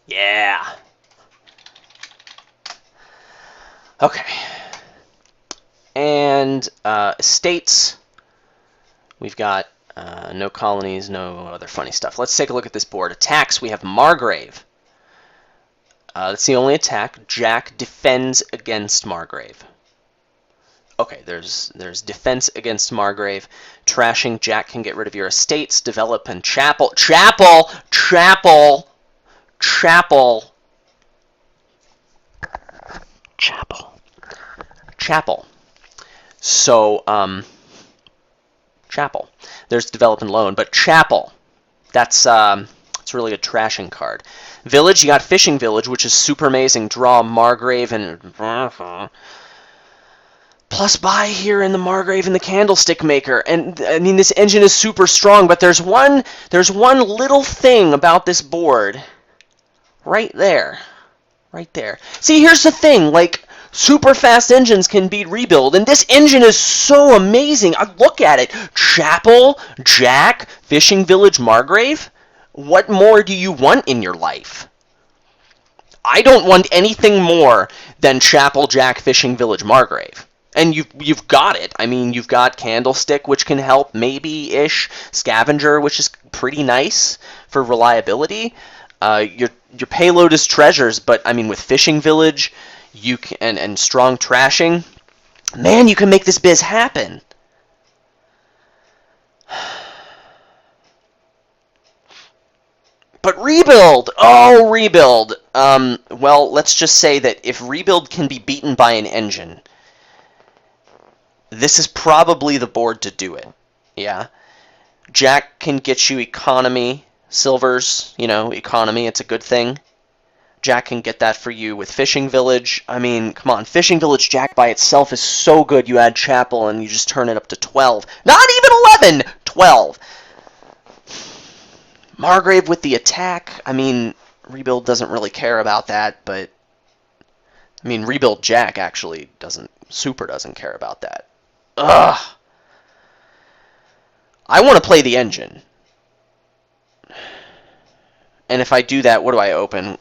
Yeah. Okay. And estates. We've got no colonies, no other funny stuff. Let's take a look at this board. Attacks, we have Margrave. That's the only attack. Jack defends against Margrave. Okay, there's defense against Margrave. Trashing, Jack can get rid of your estates. Develop and chapel. Chapel! Chapel! Chapel! Chapel. Chapel. So, Chapel. There's develop and loan, but Chapel. That's it's really a trashing card. Village, you got Fishing Village, which is super amazing. Draw Margrave and plus buy here in the Margrave and the Candlestick Maker. And I mean, this engine is super strong, but there's one little thing about this board right there. Right there. See, here's the thing, like, super fast engines can beat Rebuild, and this engine is so amazing. Look at it. Chapel, Jack, Fishing Village, Margrave. What more do you want in your life? I don't want anything more than Chapel, Jack, Fishing Village, Margrave. And you've got it. I mean, you've got Candlestick, which can help maybe-ish. Scavenger, which is pretty nice for reliability. Your payload is treasures, but I mean, with Fishing Village, you can and strong trashing, man, you can make this biz happen. But Rebuild! Oh, Rebuild! Well, let's just say that if Rebuild can be beaten by an engine, this is probably the board to do it. Yeah? Jack can get you economy, silvers, you know, economy, it's a good thing. Jack can get that for you with Fishing Village. I mean, come on, Fishing Village Jack by itself is so good. You add Chapel and you just turn it up to 12. Not even 11! 12! Margrave with the attack. I mean, Rebuild doesn't really care about that, but I mean, Rebuild Jack actually doesn't care about that. Ugh! I want to play the engine. And if I do that, what do I open?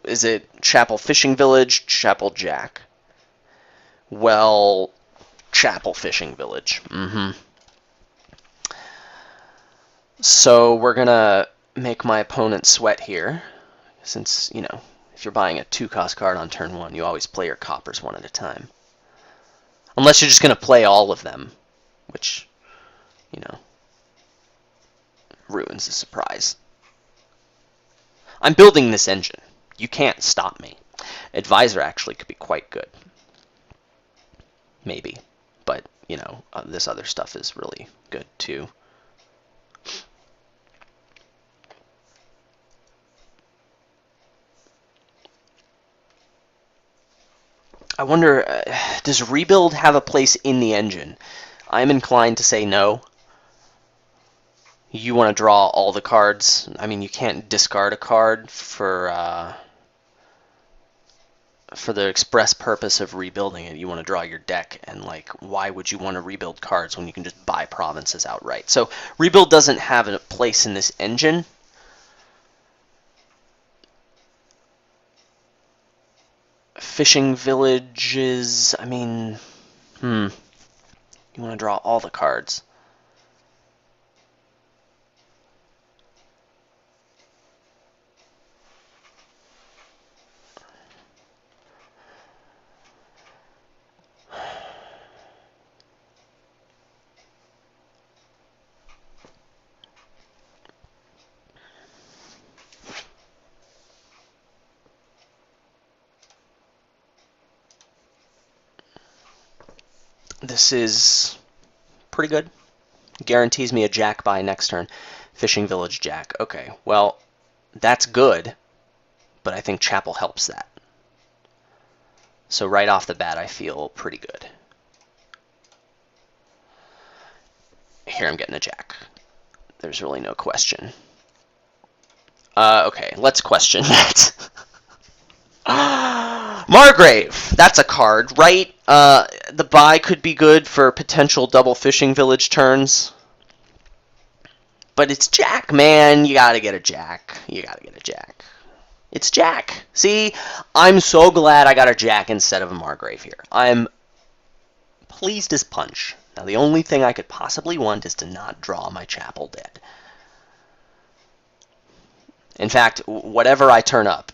Is it Chapel Fishing Village, Chapel Jack? Well, Chapel Fishing Village. So we're going to make my opponent sweat here. Since, you know, if you're buying a 2-cost card on turn 1, you always play your coppers one at a time. Unless you're just going to play all of them, which, you know, ruins the surprise. I'm building this engine. You can't stop me. Advisor actually could be quite good. Maybe. But, you know, this other stuff is really good too. I wonder, does Rebuild have a place in the engine? I'm inclined to say no. You want to draw all the cards. I mean, you can't discard a card for the express purpose of rebuilding it. You want to draw your deck, and like, why would you want to rebuild cards when you can just buy provinces outright? So Rebuild doesn't have a place in this engine. Fishing Villages, I mean, you want to draw all the cards. This is pretty good. Guarantees me a Jack by next turn. Fishing Village Jack. Okay, well, that's good, but I think Chapel helps that. So right off the bat, I feel pretty good. Here I'm getting a Jack. There's really no question. Okay, let's question that. Margrave! That's a card, right? The buy could be good for potential double Fishing Village turns. But it's Jack, man. You gotta get a Jack. You gotta get a Jack. It's Jack. See, I'm so glad I got a Jack instead of a Margrave here. I'm pleased as punch. Now, the only thing I could possibly want is to not draw my Chapel dead. In fact, whatever I turn up,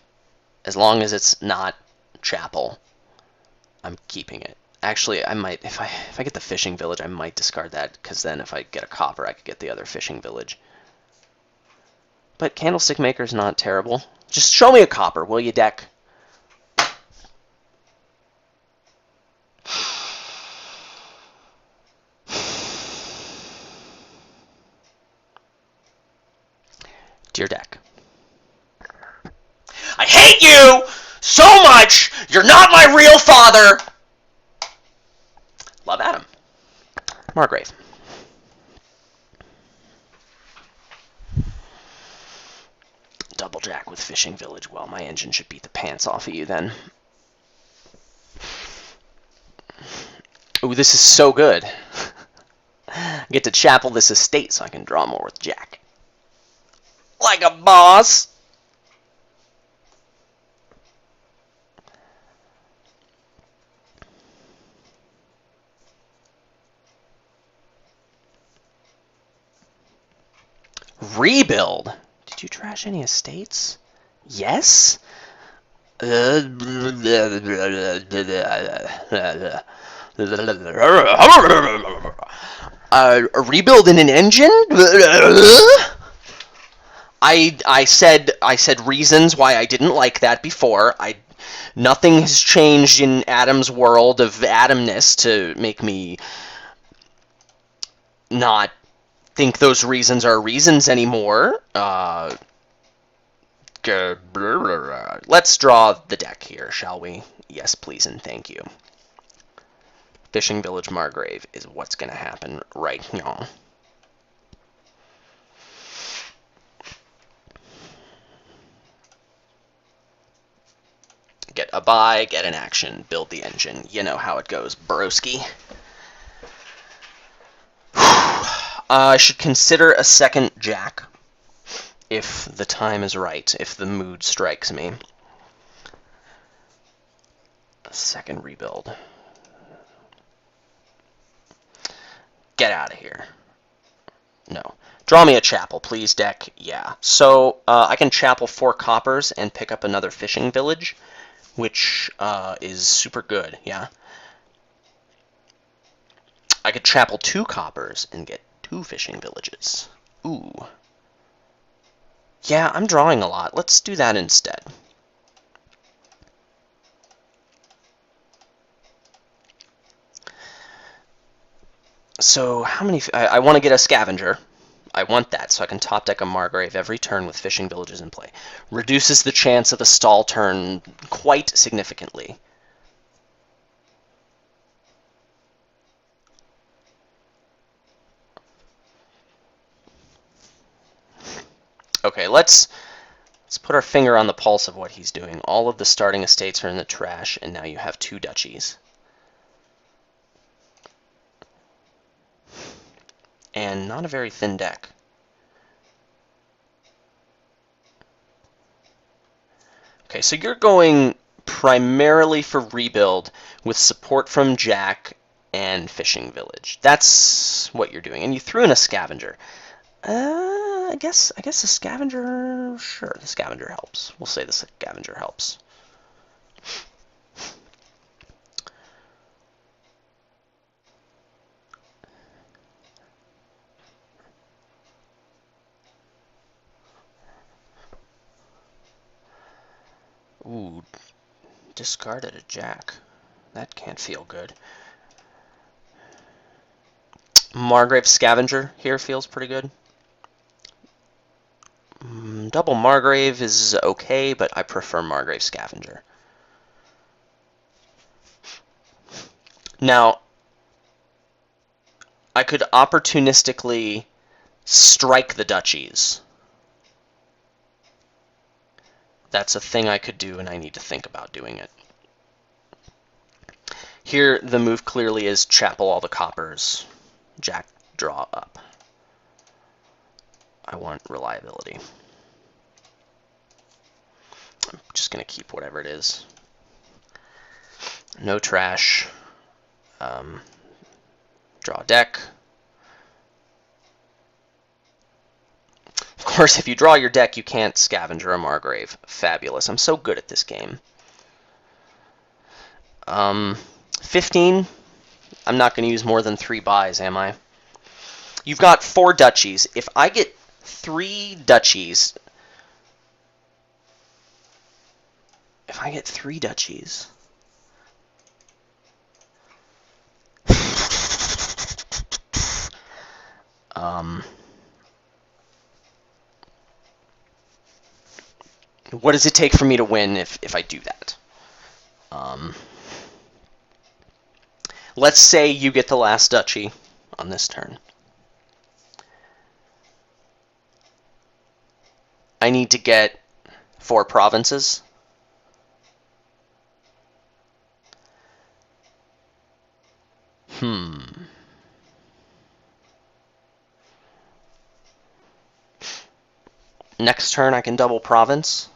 as long as it's not Chapel, I'm keeping it. Actually, I might, if I get the fishing village, I might discard that, because then if I get a copper, I could get the other fishing village. But Candlestick Maker's not terrible. Just show me a copper, will you, deck? Dear deck. I hate you so much! You're not my real father! Love Adam. Margrave. Double Jack with Fishing Village. Well, my engine should beat the pants off of you then. Ooh, this is so good. I get to Chapel this estate so I can draw more with Jack. Like a boss! Rebuild? Did you trash any estates? Yes? A rebuild in an engine? I said reasons why I didn't like that before. Nothing has changed in Adam's world of Adamness to make me not think those reasons are reasons anymore. Let's draw the deck here, shall we? Yes, please, and thank you. Fishing Village Margrave is what's going to happen right now. Get a buy, get an action, build the engine. You know how it goes, broski. I should consider a second Jack, if the time is right, if the mood strikes me. A second rebuild. Get out of here. No. Draw me a Chapel, please, deck. Yeah. So, I can Chapel 4 coppers and pick up another fishing village, which is super good, yeah. I could Chapel 2 coppers and get 2 fishing villages. Ooh. Yeah, I'm drawing a lot. Let's do that instead. So, how many... I want to get a Scavenger. I want that, so I can top deck a Margrave every turn with fishing villages in play. Reduces the chance of a stall turn quite significantly. Okay, let's put our finger on the pulse of what he's doing. All of the starting estates are in the trash, and now you have 2 duchies. And not a very thin deck. Okay, so you're going primarily for rebuild with support from Jack and Fishing Village. That's what you're doing. And you threw in a Scavenger. I guess the Scavenger... Sure, the Scavenger helps. We'll say the Scavenger helps. Ooh, discarded a Jack. That can't feel good. Margrave Scavenger here feels pretty good. Double Margrave is okay, but I prefer Margrave Scavenger. Now, I could opportunistically strike the duchies. That's a thing I could do, and I need to think about doing it. Here, the move clearly is Chapel all the coppers. Jack, draw up. I want reliability. just going to keep whatever it is. No trash. Draw a deck. Of course, if you draw your deck, you can't Scavenger a Margrave. Fabulous. I'm so good at this game. 15. I'm not going to use more than 3 buys, am I? You've got 4 duchies. If I get 3 duchies... If I get 3 duchies... what does it take for me to win if I do that? Let's say you get the last duchy on this turn. I need to get 4 provinces. Next turn I can double province.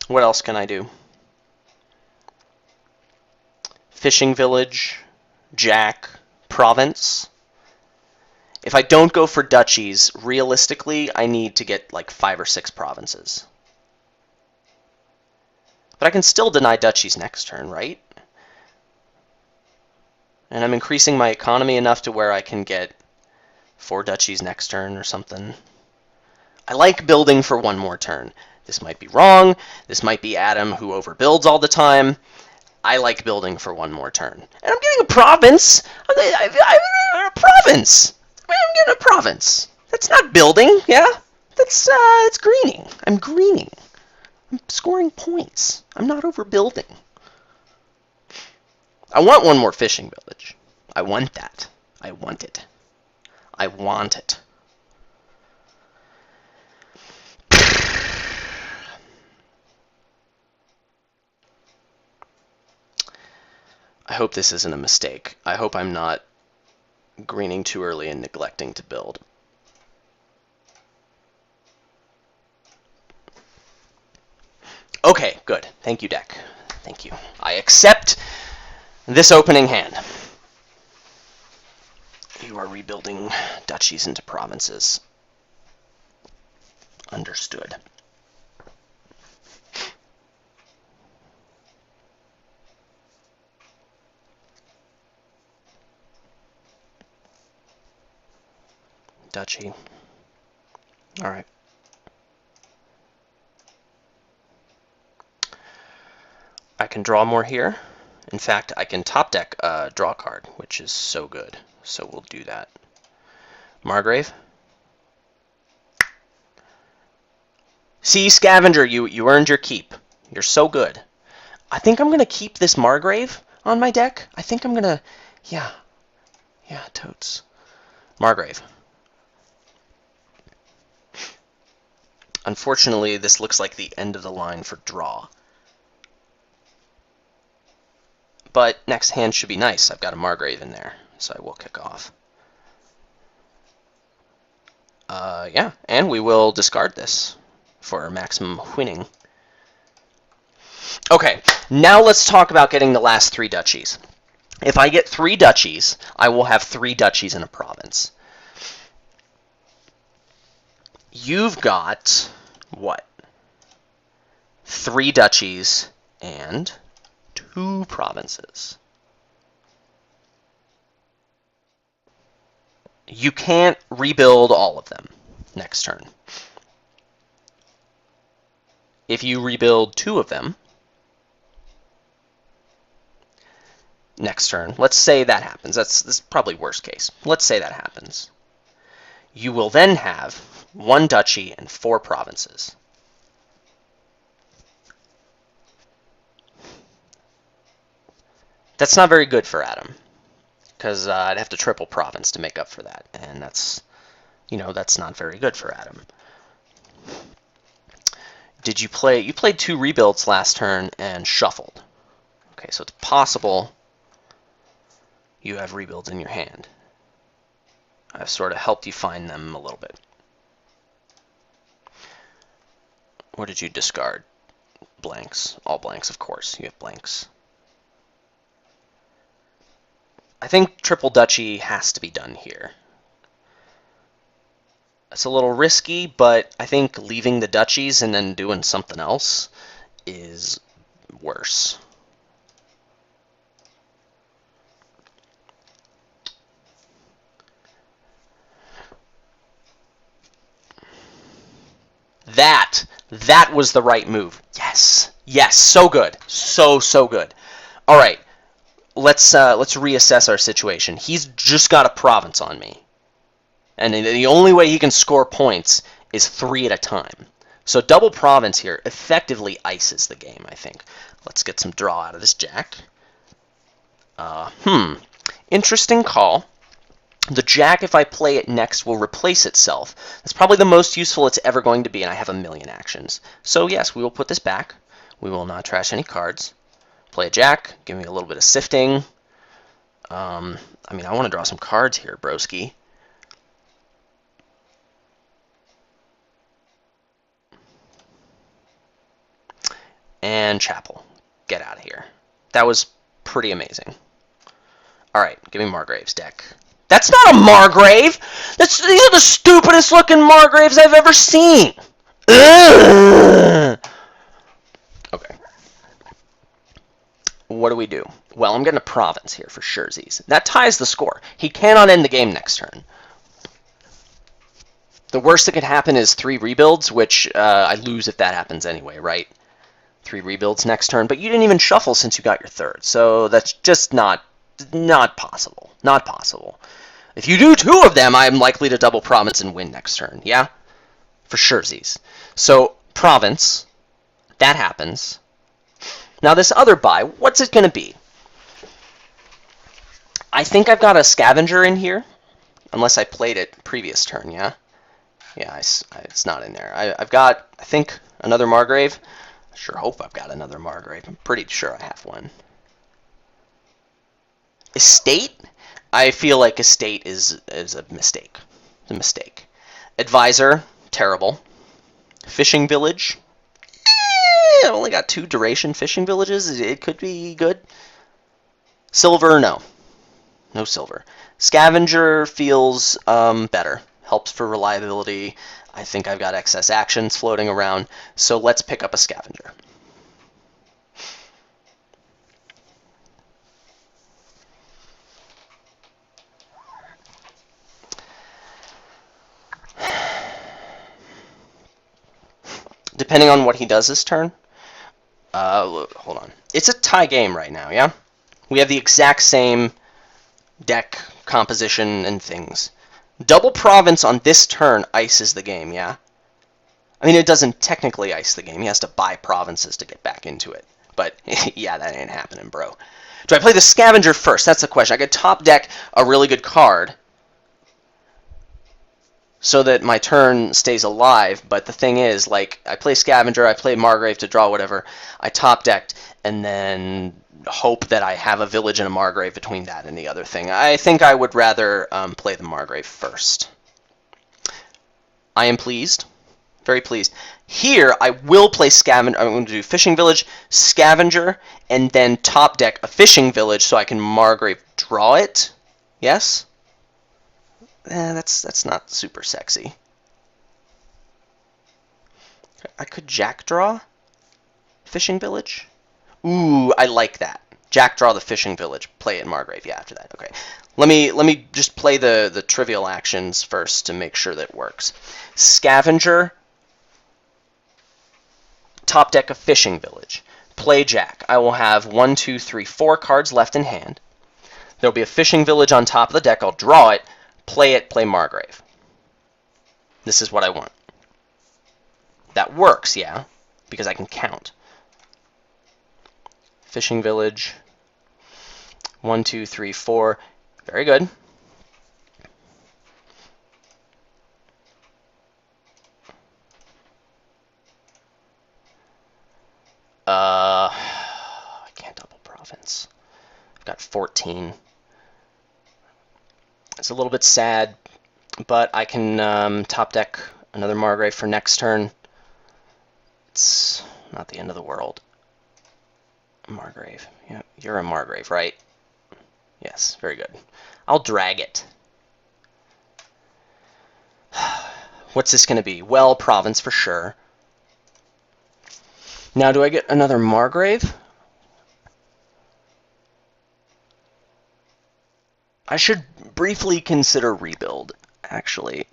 What else can I do? Fishing village, Jack, province. If I don't go for duchies, realistically, I need to get like 5 or 6 provinces. But I can still deny duchies next turn, right? And I'm increasing my economy enough to where I can get 4 duchies next turn or something. I like building for 1 more turn. This might be wrong. This might be Adam who overbuilds all the time. I like building for 1 more turn. And I'm getting a province. I'm a province. I'm getting a province. That's not building, yeah? It's greening. I'm greening. I'm scoring points. I'm not overbuilding. I want 1 more fishing village. I want that. I want it. I want it. I hope this isn't a mistake. I hope I'm not greening too early and neglecting to build. Okay, good. Thank you, deck. Thank you. I accept this opening hand. You are rebuilding duchies into provinces. Understood. Duchy. All right. I can draw more here. In fact, I can top deck a draw card, which is so good. So we'll do that. Margrave. See, Scavenger, you earned your keep. You're so good. I think I'm going to keep this Margrave on my deck. I think I'm going to... Yeah, totes. Margrave. Unfortunately, this looks like the end of the line for draw. But next hand should be nice. I've got a Margrave in there, so I will kick off. Yeah, and we will discard this for maximum winning. Okay, now let's talk about getting the last 3 duchies. If I get 3 duchies, I will have 3 duchies in a province. You've got, what? 3 duchies and 2 provinces. You can't rebuild all of them next turn. If you rebuild 2 of them next turn, let's say that happens. This is probably worst case. Let's say that happens. You will then have 1 duchy and 4 provinces. That's not very good for Adam, because I'd have to triple province to make up for that, and that's not very good for Adam. Did you play? You played 2 rebuilds last turn and shuffled. Okay, so it's possible you have rebuilds in your hand. I've sort of helped you find them a little bit. Or did you discard? Blanks. All blanks, of course. You have blanks. I think Triple Duchy has to be done here. It's a little risky, but I think leaving the duchies and then doing something else is worse. That was the right move. Yes. Yes, so good. So good. All right. Let's reassess our situation. He's just got a province on me. And the only way he can score points is 3 at a time. So double province here effectively ices the game, I think. Let's get some draw out of this jack. Interesting call. The jack, if I play it next, will replace itself. That's probably the most useful it's ever going to be, and I have a million actions. So yes, we will put this back. We will not trash any cards. Play a jack, give me a little bit of sifting. I mean, I want to draw some cards here, broski. And Chapel. Get out of here. That was pretty amazing. All right, give me Margrave's deck. That's not a Margrave! These are the stupidest looking Margraves I've ever seen! Ugh. Okay. What do we do? Well, I'm getting a province here for surezies. That ties the score. He cannot end the game next turn. The worst that could happen is 3 rebuilds, which I lose if that happens anyway, right? 3 rebuilds next turn, but you didn't even shuffle since you got your 3rd, so that's just not possible. Not possible. If you do 2 of them, I'm likely to double province and win next turn, yeah? For surezies. So, province, that happens. Now this other buy, what's it going to be? I think I've got a Scavenger in here, unless I played it previous turn, yeah? Yeah, it's not in there. I've got, I think, another Margrave. I sure hope I've got another Margrave. I'm pretty sure I have one. Estate? I feel like Estate is a mistake. It's a mistake. Advisor, terrible. Fishing Village. I've only got 2 duration fishing villages. It could be good. Silver, no. No silver. Scavenger feels better. Helps for reliability. I think I've got excess actions floating around, so let's pick up a Scavenger. Depending on what he does this turn. Hold on. It's a tie game right now, yeah? We have the exact same deck composition and things. Double province on this turn ices the game, yeah? I mean, it doesn't technically ice the game. He has to buy provinces to get back into it. But, yeah, that ain't happening, bro. Do I play the Scavenger first? That's the question. I could top deck a really good card so that my turn stays alive, but the thing is, like, I play Scavenger, I play Margrave to draw whatever, I top decked, and then hope that I have a village and a Margrave between that and the other thing. I think I would rather play the Margrave first. I am pleased. Very pleased. Here, I will play Scavenger. I'm going to do Fishing Village, Scavenger, and then top deck a Fishing Village so I can Margrave draw it. Yes? That's not super sexy. I could Jack draw Fishing Village. Ooh, I like that. Jack draw the Fishing Village. Play it in Margrave. Yeah, after that. Okay. Let me just play the trivial actions first to make sure that it works. Scavenger. Top deck a Fishing Village. Play Jack. I will have 1, 2, 3, 4 cards left in hand. There'll be a Fishing Village on top of the deck. I'll draw it. Play it. Play Margrave. This is what I want. That works, yeah, because I can count. Fishing Village. 1, 2, 3, 4. Very good. 14. It's a little bit sad, but I can top deck another Margrave for next turn. It's not the end of the world. Margrave. Yeah, you're a Margrave, right? Yes, very good. I'll drag it. What's this going to be? Well, Province for sure. Now, do I get another Margrave? I should briefly consider rebuild, actually.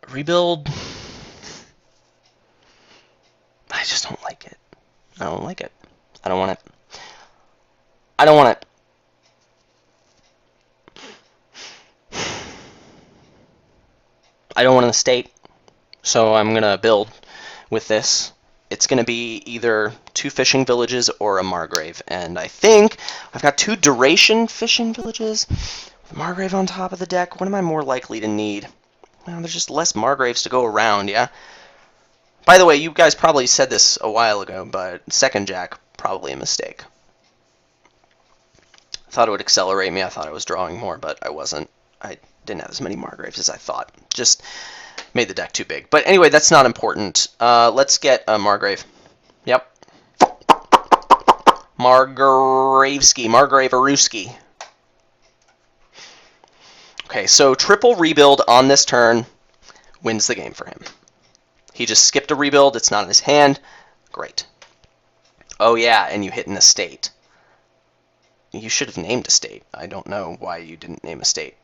Rebuild... I just don't like it. I don't like it. I don't want it. I don't want it. I don't want an estate, so I'm going to build with this. It's going to be either 2 fishing villages or a Margrave, and I think I've got 2 duration fishing villages. With Margrave on top of the deck, what am I more likely to need? Well, there's just less Margraves to go around, yeah? By the way, you guys probably said this a while ago, but second Jack, probably a mistake. I thought it would accelerate me. I thought I was drawing more, but I wasn't. I didn't have as many Margraves as I thought. Just made the deck too big. But anyway, that's not important. Let's get a Margrave. Yep. Margraveski. Okay, so triple rebuild on this turn wins the game for him. He just skipped a rebuild. It's not in his hand. Great. Oh, yeah, and you hit an estate. You should have named estate. I don't know why you didn't name estate.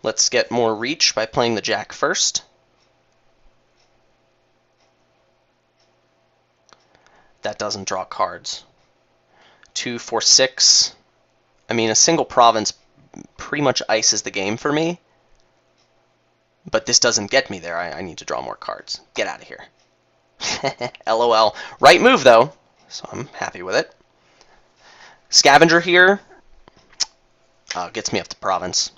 Let's get more reach by playing the Jack first. That doesn't draw cards. 2, 4, 6. I mean, a single province pretty much ices the game for me. But this doesn't get me there. I need to draw more cards. Get out of here. LOL. Right move, though, so I'm happy with it. Scavenger here gets me up to province.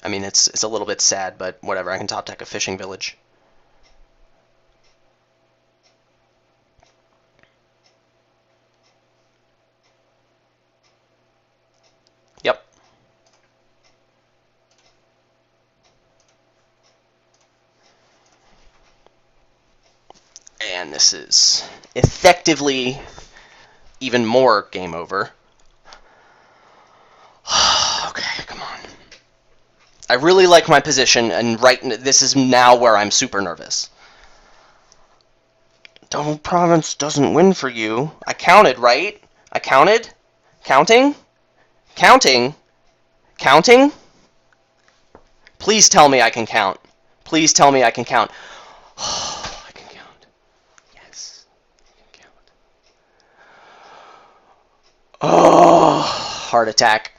I mean, it's a little bit sad, but whatever. I can top deck a fishing village. Yep. And this is effectively even more game over. Okay, come on. I really like my position, and this is now where I'm super nervous. Double province doesn't win for you. I counted, right? I counted? Counting? Counting? Counting? Please tell me I can count. Please tell me I can count. I can count. Yes. I can count. Oh, heart attack.